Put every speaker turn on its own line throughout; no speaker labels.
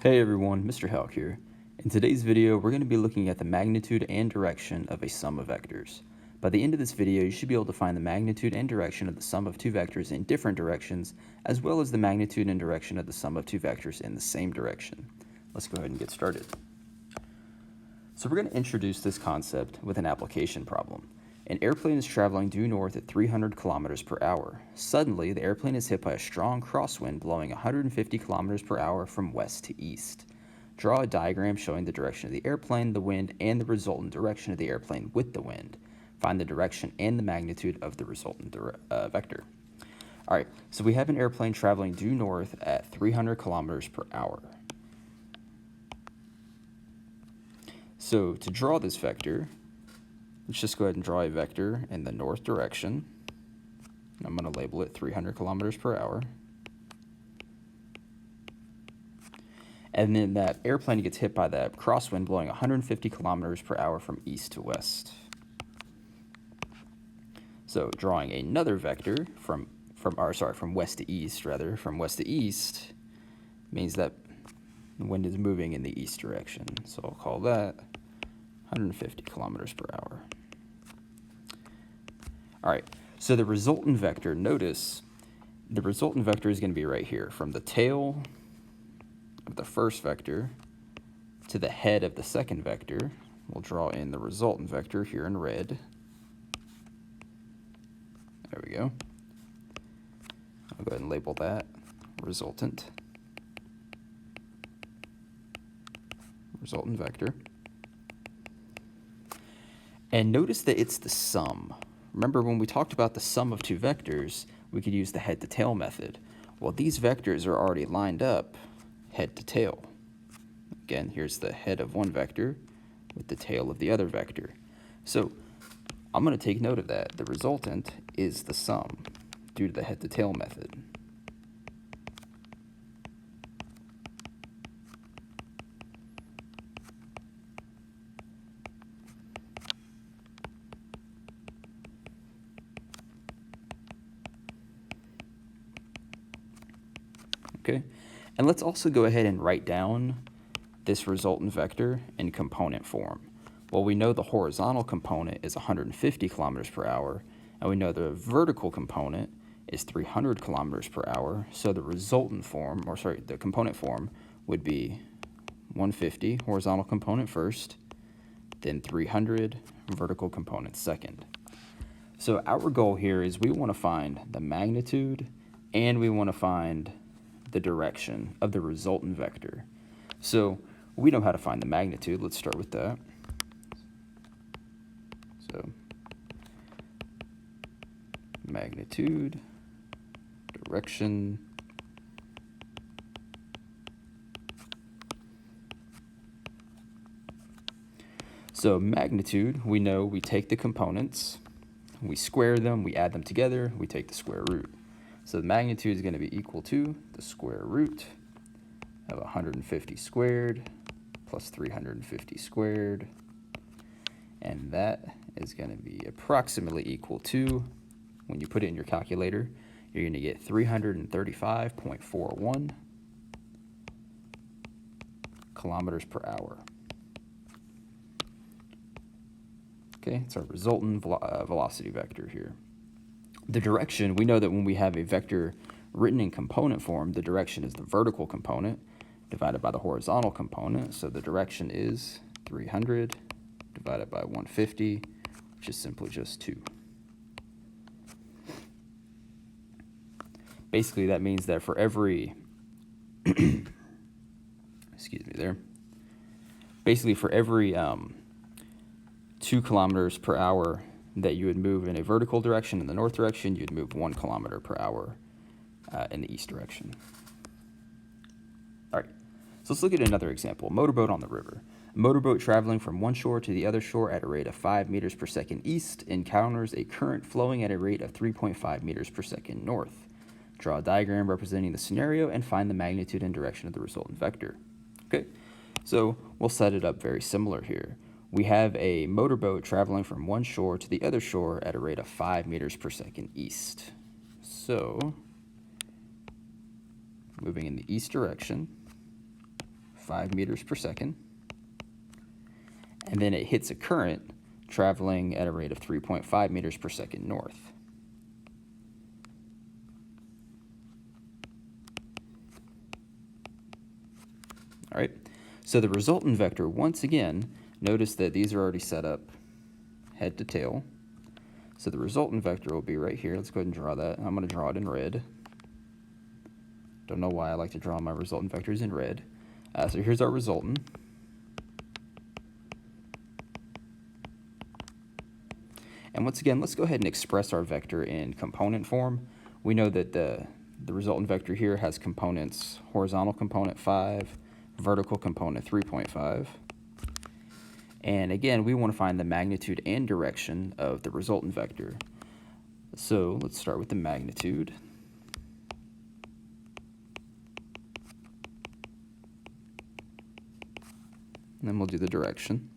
Hey everyone, Mr. Houck here. In today's video, we're going to be looking at the magnitude and direction of a sum of vectors. By the end of this video, you should be able to find the magnitude and direction of the sum of two vectors in different directions, as well as the magnitude and direction of the sum of two vectors in the same direction. Let's go ahead and get started. So we're going to introduce this concept with an application problem. An airplane is traveling due north at 300 kilometers per hour. Suddenly, the airplane is hit by a strong crosswind blowing 150 kilometers per hour from west to east. Draw a diagram showing the direction of the airplane, the wind, and the resultant direction of the airplane with the wind. Find the direction and the magnitude of the resultant vector. All right, so we have an airplane traveling due north at 300 kilometers per hour. So to draw this vector, let's just go ahead and draw a vector in the north direction. I'm going to label it 300 kilometers per hour. And then that airplane gets hit by that crosswind blowing 150 kilometers per hour from east to west. So drawing another vector from west to east, from west to east means that the wind is moving in the east direction. So I'll call that 150 kilometers per hour. All right, so the resultant vector, notice the resultant vector is going to be right here, from the tail of the first vector to the head of the second vector. We'll draw in the resultant vector here in red. There we go. I'll go ahead and label that resultant vector. And notice that it's the sum. Remember when we talked about the sum of two vectors, we could use the head to tail method. Well, these vectors are already lined up head to tail. Again, here's the head of one vector with the tail of the other vector. So I'm going to take note of that. The resultant is the sum due to the head to tail method. Okay, and let's also go ahead and write down this resultant vector in component form. Well, we know the horizontal component is 150 kilometers per hour, and we know the vertical component is 300 kilometers per hour. So the resultant form, the component form would be 150 horizontal component first, then 300 vertical component second. So our goal here is we want to find the magnitude and we want to find the direction of the resultant vector. So we know how to find the magnitude. Let's start with that. So magnitude, direction, so magnitude, we know we take the components, we square them, we add them together, we take the square root. So the magnitude is going to be equal to the square root of 150 squared plus 350 squared. And that is going to be approximately equal to, when you put it in your calculator, you're going to get 335.41 kilometers per hour. Okay, it's our resultant velocity vector here. The direction, we know that when we have a vector written in component form, the direction is the vertical component divided by the horizontal component. So the direction is 300 divided by 150, which is simply just 2. Basically, that means that for every, basically for every 2 kilometers per hour that you would move in a vertical direction in the north direction, you'd move 1 kilometer per hour in the east direction. All right, so let's look at another example. A motorboat on the river. A motorboat traveling from one shore to the other shore at a rate of 5 meters per second east encounters a current flowing at a rate of 3.5 meters per second north. Draw a diagram representing the scenario and find the magnitude and direction of the resultant vector. Okay, so we'll set it up very similar here. We have a motorboat traveling from one shore to the other shore at a rate of 5 meters per second east. So moving in the east direction, 5 meters per second. And then it hits a current traveling at a rate of 3.5 meters per second north. All right, so the resultant vector, once again, notice that these are already set up head to tail. So the resultant vector will be right here. Let's go ahead and draw that. I'm going to draw it in red. Don't know why I like to draw my resultant vectors in red. So here's our resultant. And once again, let's go ahead and express our vector in component form. We know that the resultant vector here has components, horizontal component 5, vertical component 3.5. And again, we want to find the magnitude and direction of the resultant vector. So let's start with the magnitude. And then we'll do the direction.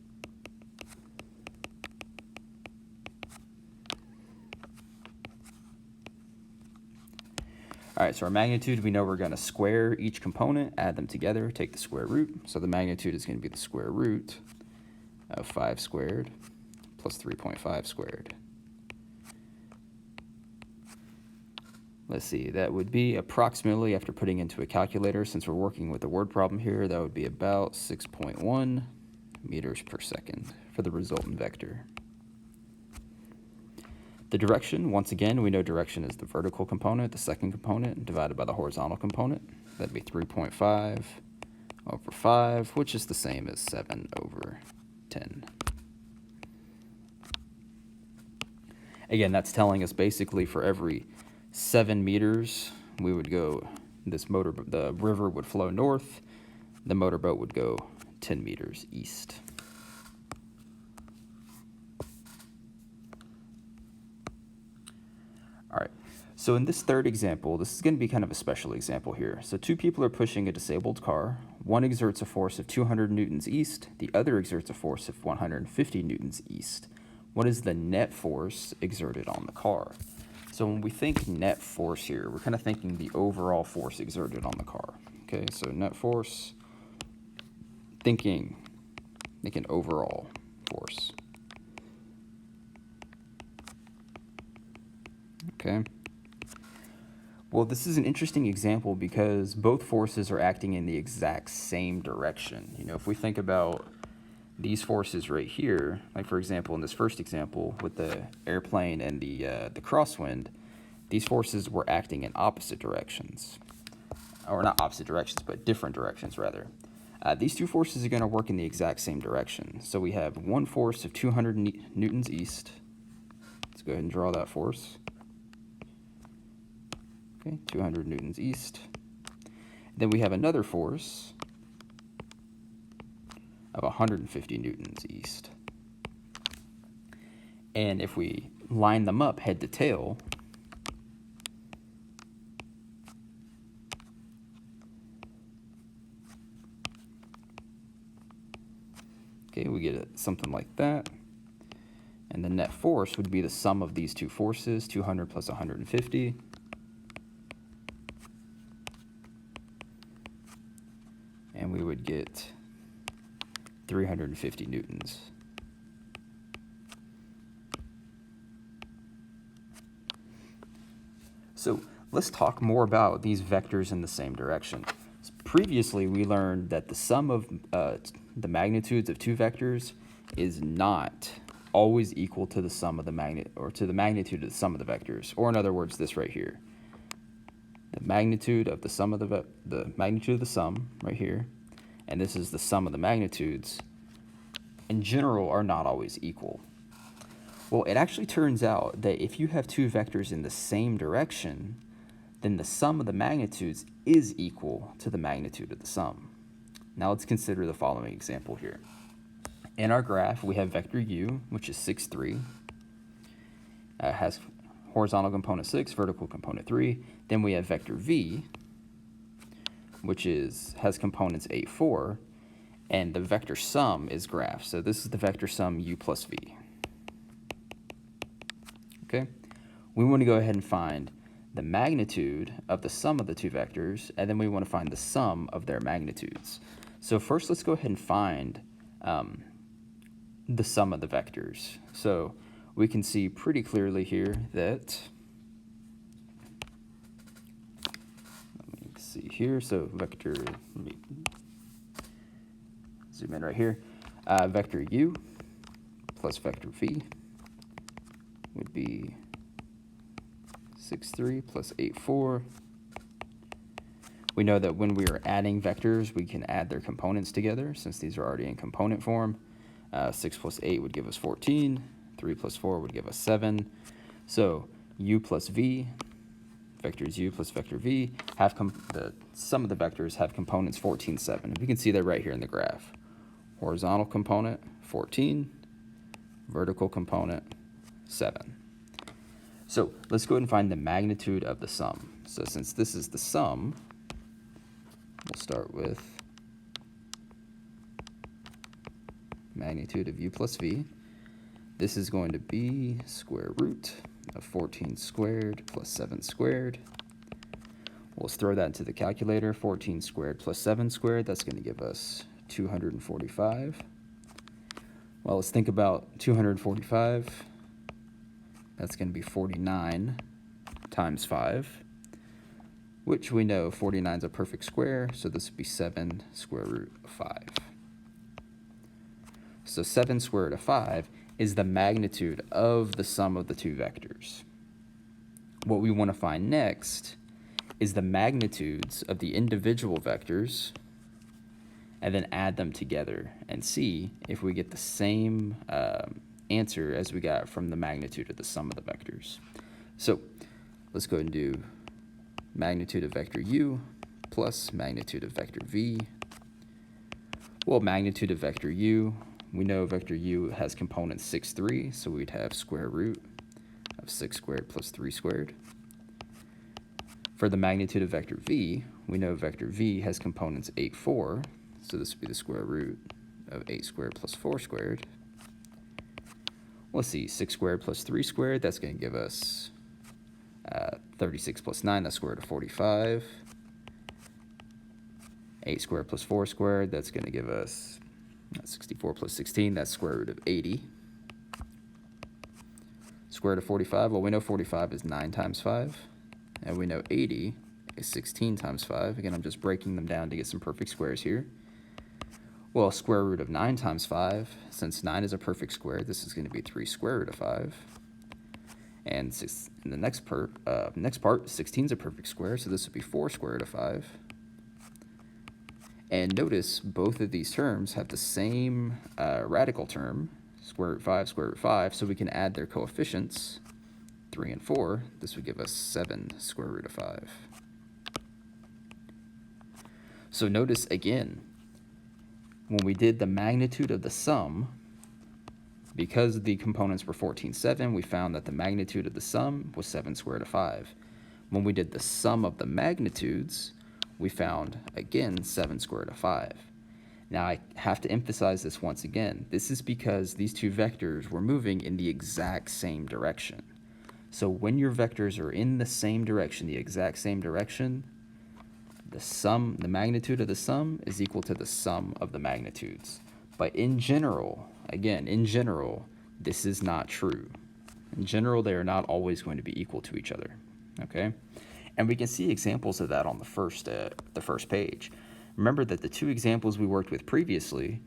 All right, so our magnitude, we know we're going to square each component, add them together, take the square root. So the magnitude is going to be the square root of 5 squared plus 3.5 squared. Let's see, that would be approximately, after putting into a calculator, since we're working with a word problem here, that would be about 6.1 meters per second for the resultant vector. The direction, once again, we know direction is the vertical component, the second component, divided by the horizontal component. That'd be 3.5 over 5, which is the same as 7 over 10. Again, that's telling us basically for every 7 meters, we would go, the river would flow north, the motorboat would go 10 meters east. All right, so in this third example, this is going to be kind of a special example here. So 2 people are pushing a disabled car. One exerts a force of 200 newtons east. The other exerts a force of 150 newtons east. What is the net force exerted on the car? So when we think net force here, we're kind of thinking the overall force exerted on the car. Okay, so net force, thinking overall force. Okay. Well, this is an interesting example because both forces are acting in the exact same direction. You know, if we think about these forces right here, like for example, in this first example with the airplane and the crosswind, these forces were acting in opposite directions. Or not opposite directions, but different directions rather. These 2 forces are going to work in the exact same direction. So we have one force of 200 newtons east. Let's go ahead and draw that force. Okay, 200 newtons east. Then we have another force of 150 newtons east. And if we line them up head to tail, okay, we get something like that. And the net force would be the sum of these 2 forces, 200 plus 150. And we would get 350 newtons. So let's talk more about these vectors in the same direction. Previously, we learned that the sum of the magnitudes of 2 vectors is not always equal to the sum of the magnitude of the sum of the vectors. Or in other words, this right here. The magnitude of the sum of the magnitude of the sum right here, and this is the sum of the magnitudes, in general are not always equal. Well, it actually turns out that if you have 2 vectors in the same direction, then the sum of the magnitudes is equal to the magnitude of the sum. Now let's consider the following example here. In our graph, we have vector u, which is 6, 3. Has horizontal component 6, vertical component 3. Then we have vector v, which has components 8, 4. And the vector sum is graph. So this is the vector sum u plus v. Okay? We want to go ahead and find the magnitude of the sum of the two vectors, and then we want to find the sum of their magnitudes. So first, let's go ahead and find the sum of the vectors. So we can see pretty clearly here that, let me see here, so vector, let me zoom in right here, vector u plus vector v would be 6, 3 plus 8, 4. We know that when we are adding vectors, we can add their components together since these are already in component form. 6 plus 8 would give us 14. 3 plus 4 would give us 7. So u plus v, vectors u plus vector v, have the sum of the vectors have components 14, 7. We can see that right here in the graph. Horizontal component, 14. Vertical component, 7. So let's go ahead and find the magnitude of the sum. So since this is the sum, we'll start with magnitude of u plus v. This is going to be square root of 14 squared plus 7 squared. We'll throw that into the calculator. 14 squared plus 7 squared, that's going to give us 245. Well, let's think about 245. That's going to be 49 times 5, which we know 49 is a perfect square, so this would be 7 square root of 5. So 7 square root of 5 is the magnitude of the sum of the two vectors. What we want to find next is the magnitudes of the individual vectors and then add them together and see if we get the same answer as we got from the magnitude of the sum of the vectors. So let's go ahead and do magnitude of vector u plus magnitude of vector v. Well, magnitude of vector u, we know vector u has components 6, 3, so we'd have square root of 6 squared plus 3 squared. For the magnitude of vector v, we know vector v has components 8, 4, so this would be the square root of 8 squared plus 4 squared. Let's see, 6 squared plus 3 squared, that's going to give us 36 plus 9, that's square root of 45. 8 squared plus 4 squared, that's going to give us 64 plus 16, that's square root of 80. Square root of 45, well, we know 45 is 9 times 5, and we know 80 is 16 times 5. Again, I'm just breaking them down to get some perfect squares here. Well, square root of 9 times 5, since 9 is a perfect square, this is going to be 3 square root of 5. And in the next part, 16 is a perfect square, so this would be 4 square root of 5. And notice both of these terms have the same radical term, square root 5, so we can add their coefficients, 3 and 4. This would give us 7 square root of 5. So notice again, when we did the magnitude of the sum, because the components were 14, 7, we found that the magnitude of the sum was 7 square root of 5. When we did the sum of the magnitudes, we found, again, 7 square root of 5. Now, I have to emphasize this once again. This is because these two vectors were moving in the exact same direction. So when your vectors are in the same direction, the exact same direction, the magnitude of the sum is equal to the sum of the magnitudes. But in general, again, in general, this is not true. In general, they are not always going to be equal to each other, okay? And we can see examples of that on the first page. Remember that the two examples we worked with previously,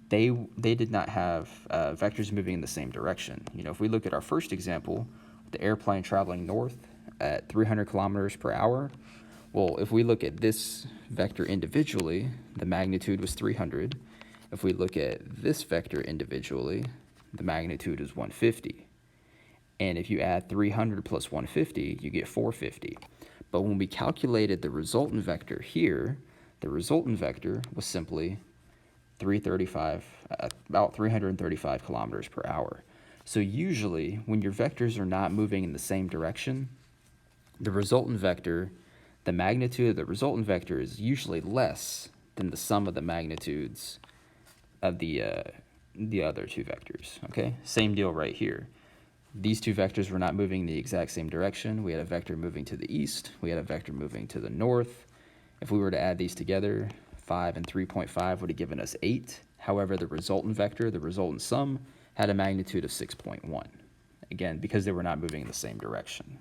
they did not have vectors moving in the same direction. You know, if we look at our first example, the airplane traveling north at 300 kilometers per hour, well, if we look at this vector individually, the magnitude was 300. If we look at this vector individually, the magnitude is 150. And if you add 300 plus 150, you get 450. But when we calculated the resultant vector here, the resultant vector was simply about 335 kilometers per hour. So usually, when your vectors are not moving in the same direction, the resultant vector, the magnitude of the resultant vector is usually less than the sum of the magnitudes of the other two vectors, okay? Same deal right here. These two vectors were not moving in the exact same direction. We had a vector moving to the east. We had a vector moving to the north. If we were to add these together, 5 and 3.5 would have given us 8. However, the resultant vector, the resultant sum, had a magnitude of 6.1. Again, because they were not moving in the same direction.